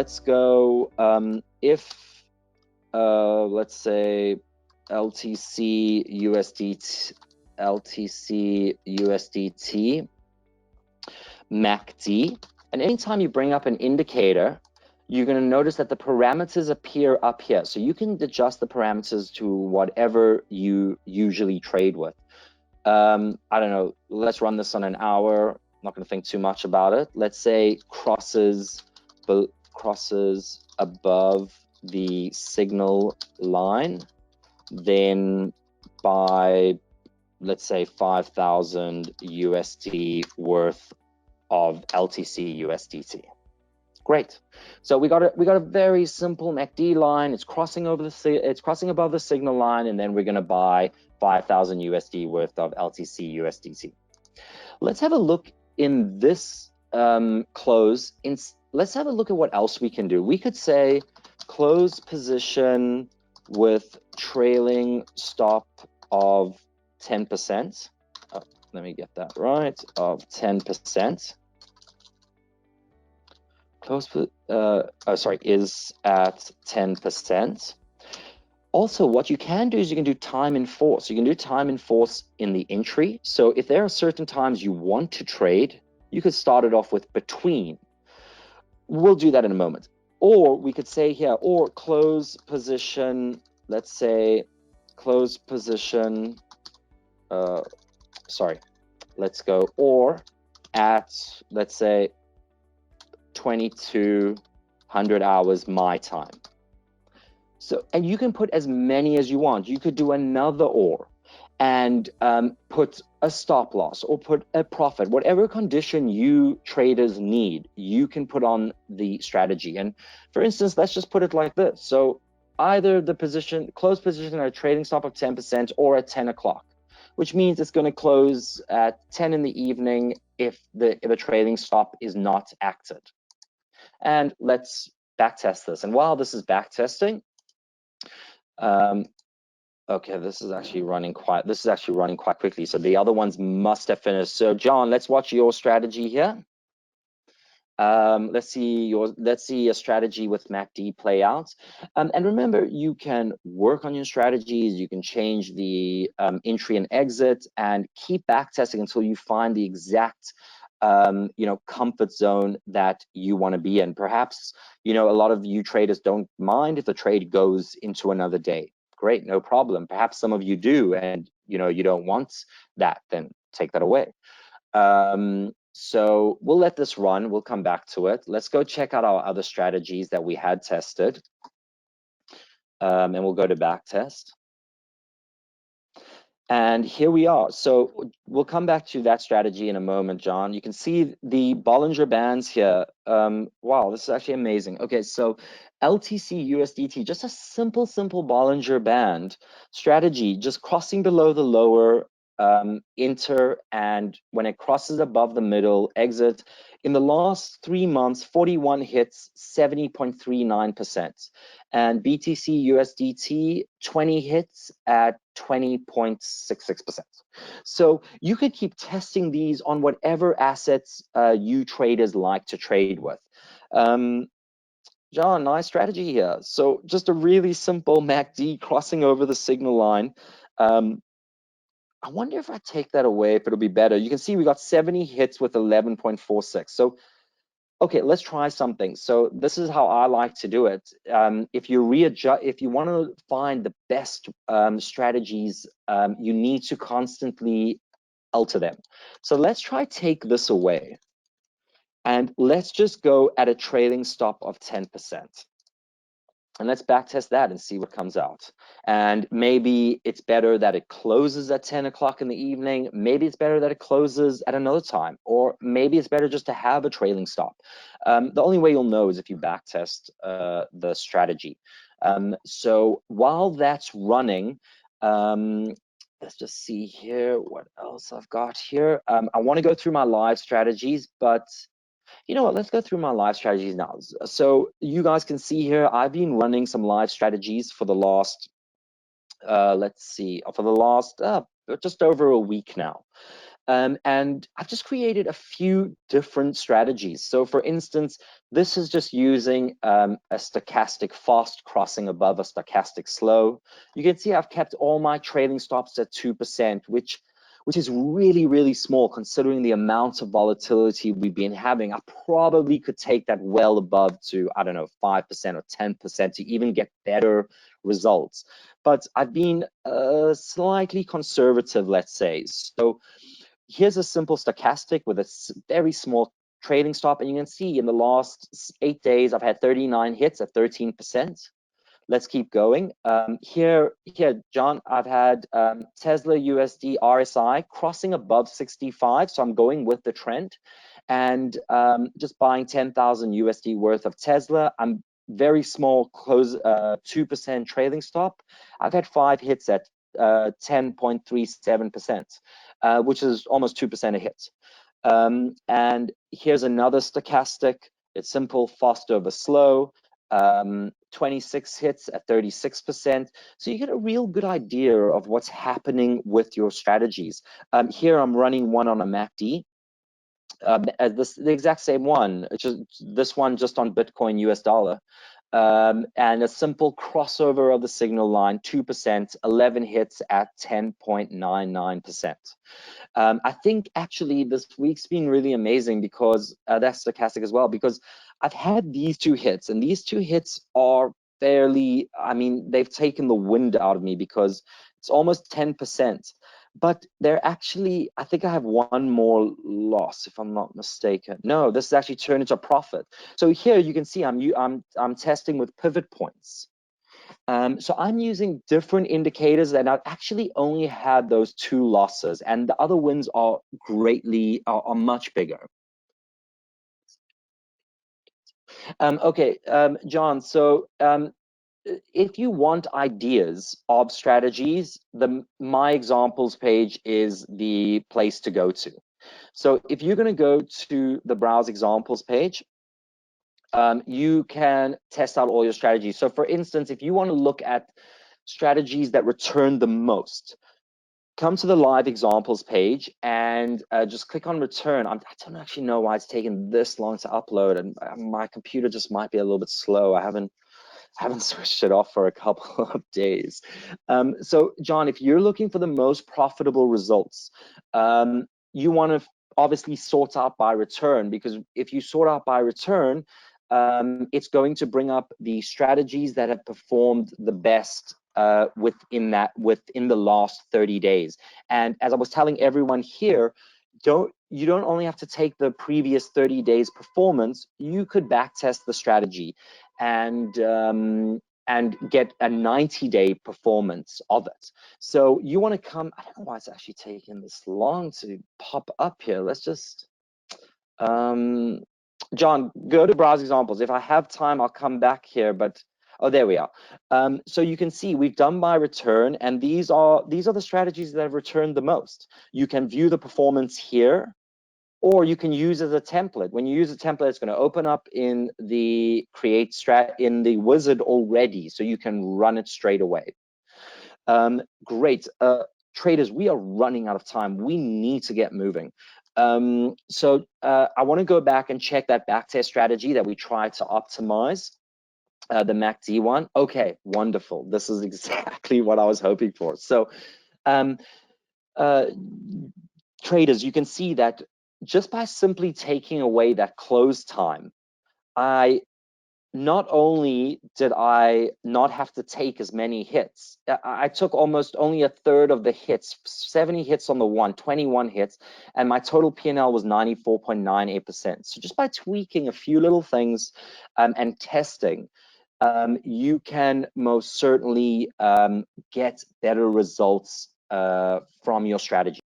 let's go, if, let's say LTC USDT MACD, and anytime you bring up an indicator, you're going to notice that the parameters appear up here. So you can adjust the parameters to whatever you usually trade with. I don't know, let's run this on an hour. I'm not going to think too much about it. Let's say crosses above the signal line, then buy, let's say 5,000 USD worth of LTC USDT. Great. So we got a very simple MACD line. It's crossing above the signal line, and then we're going to buy 5,000 USD worth of LTC USDT. Let's have a look in this close. Let's have a look at what else we can do. We could say close position with trailing stop of 10%. Oh, let me get that right, of 10%. Is at 10%. Also, what you can do is you can do time in force. You can do time in force in the entry. So if there are certain times you want to trade, you could start it off with between. We'll do that in a moment. Or we could say here, or close position, let's say close position, let's go, or at, let's say 2200 hours my time. So, and you can put as many as you want. You could do another or, and put a stop loss or put a profit, whatever condition you traders need, you can put on the strategy. And for instance, let's just put it like this. So either the position, close position at a trading stop of 10% or at 10 o'clock, which means it's going to close at 10 in the evening if the trading stop is not acted. And let's backtest this. And while this is backtesting, okay, this is actually running quite quickly. So the other ones must have finished. So John, let's watch your strategy here. Let's see a strategy with MACD play out. And remember, you can work on your strategies. You can change the entry and exit, and keep backtesting until you find the exact comfort zone that you want to be in. Perhaps, a lot of you traders don't mind if the trade goes into another day. Great, no problem. Perhaps some of you do, and you don't want that, then take that away. So we'll let this run. We'll come back to it. Let's go check out our other strategies that we had tested. And we'll go to backtest. And here we are. So we'll come back to that strategy in a moment, John. You can see the Bollinger Bands here. Wow, this is actually amazing. Okay, so LTC USDT, just a simple Bollinger Band strategy, just crossing below the lower, enter, and when it crosses above the middle, exit. In the last 3 months, 41 hits, 70.39%. And BTC USDT, 20 hits at 20.66%. So you could keep testing these on whatever assets you traders like to trade with. John, nice strategy here. So just a really simple MACD crossing over the signal line. I wonder if I take that away, if it'll be better. You can see we got 70 hits with 11.46. So, okay, let's try something. So this is how I like to do it. If you want to find the best strategies, you need to constantly alter them. So let's try take this away. And let's just go at a trailing stop of 10%. And let's backtest that and see what comes out. And maybe it's better that it closes at 10 o'clock in the evening. Maybe it's better that it closes at another time. Or maybe it's better just to have a trailing stop. The only way you'll know is if you backtest the strategy. So while that's running, let's just see here what else I've got here. I want to go through my live strategies, but you know what, let's go through my live strategies now. So you guys can see here, I've been running some live strategies for the last, let's see, for the last just over a week now. And I've just created a few different strategies. So for instance, this is just using a stochastic fast crossing above a stochastic slow. You can see I've kept all my trailing stops at 2%, which is really, really small considering the amount of volatility we've been having. I probably could take that well above to, I don't know, 5% or 10% to even get better results. But I've been slightly conservative, let's say. So here's a simple stochastic with a very small trading stop, and you can see in the last 8 days, I've had 39 hits at 13%. Let's keep going. Here, John, I've had Tesla USD RSI crossing above 65, so I'm going with the trend, and just buying 10,000 USD worth of Tesla. I'm very small close, 2% trailing stop. I've had 5 hits at 10.37%, which is almost 2% a hit. And here's another stochastic. It's simple, fast over slow. 26 hits at 36%. So you get a real good idea of what's happening with your strategies. Here I'm running one on a MACD. The exact same one, just this one just on Bitcoin US dollar. And a simple crossover of the signal line, 2%, 11 hits at 10.99%. I think actually this week's been really amazing because that's stochastic as well, because I've had these 2 hits, and these 2 hits are fairly, I mean, they've taken the wind out of me because it's almost 10%. But they're actually, I think I have one more loss if I'm not mistaken. No, this is actually turned into a profit. So here you can see I'm testing with pivot points. So I'm using different indicators, and I've actually only had those 2 losses, and the other wins are much bigger. Okay, John, so if you want ideas of strategies, the My Examples page is the place to go to. So if you're going to go to the Browse Examples page, you can test out all your strategies. So for instance, if you want to look at strategies that return the most, come to the live examples page and just click on return. I don't actually know why it's taken this long to upload, and my computer just might be a little bit slow. I haven't switched it off for a couple of days. So John, if you're looking for the most profitable results, you want to obviously sort out by return, because if you sort out by return, it's going to bring up the strategies that have performed the best within the last 30 days. And as I was telling everyone here, you don't only have to take the previous 30 days performance, you could backtest the strategy and get a 90-day performance of it. So you want to come, I don't know why it's actually taking this long to pop up here. Let's just John, go to Browse Examples. If I have time, I'll come back here, but oh, there we are. So you can see we've done by return, and these are the strategies that have returned the most. You can view the performance here, or you can use as a template. When you use a template, it's going to open up in the in the wizard already, so you can run it straight away. Great. Traders, we are running out of time. We need to get moving. So I want to go back and check that backtest strategy that we tried to optimize, the MACD one. Okay, wonderful. This is exactly what I was hoping for. So traders, you can see that just by simply taking away that close time, not only did I not have to take as many hits, I took almost only a third of the hits, 70 hits on the 21 hits, and my total P&L was 94.98%. So just by tweaking a few little things and testing, you can most certainly get better results from your strategy.